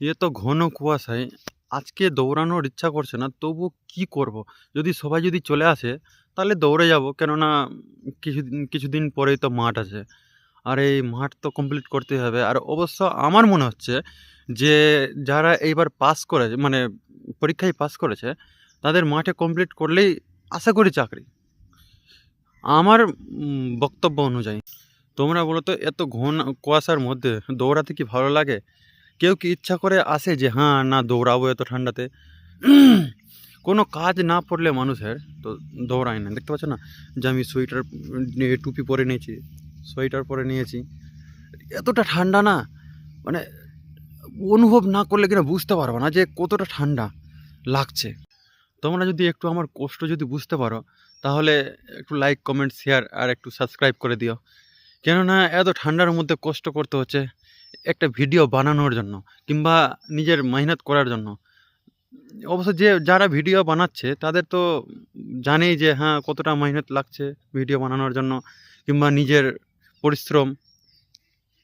এ তো ঘন কুয়াশায় আজকে দৌড়ানোর ইচ্ছা করছে না, তবুও কি করব? সবাই যদি চলে আসে তাহলে দৌড়ে যাব, কেননা কিছুদিন পরেই তো মাঠ আছে। আর এই মাঠ তো কমপ্লিট করতেই হবে। আর অবশ্য আমার মনে হচ্ছে যে যারা এইবার পাস করেছে, মানে পরীক্ষায় পাস করেছে, তাদের মাঠে কমপ্লিট করলেই আশা করি চাকরি, আমার বক্তব্য অনুযায়ী। তোমরা বলো তো, এত ঘন কুয়াশার মধ্যে দৌড়াতে কি ভালো লাগে? কেউ কি ইচ্ছা করে আসে যে হ্যাঁ না দৌড়াবো এত ঠান্ডাতে? কোনো কাজ না পড়লে মানুষের তো দৌড়ায় না। দেখতে পাচ্ছ না যে আমি সোয়েটার নিয়ে টুপি পরে নিয়েছি, সোয়েটার পরে নিয়েছি। এতটা ঠান্ডা না, মানে অনুভব না করলে কিনা বুঝতে পারবো না যে কতটা ঠান্ডা লাগছে। তোমরা যদি একটু আমার কষ্ট যদি বুঝতে পারো, তাহলে একটু লাইক, কমেন্ট, শেয়ার আর একটু সাবস্ক্রাইব করে দিও। কেননা এত ঠান্ডার মধ্যে কষ্ট করতে হচ্ছে একটা ভিডিও বানানোর জন্য, কিংবা নিজের মেহনত করার জন্য। অবশ্য যারা ভিডিও বানাচ্ছে তাদের তো জানেই যে হ্যাঁ কতটা মেহনত লাগছে ভিডিও বানানোর জন্য, কিংবা নিজের পরিশ্রম।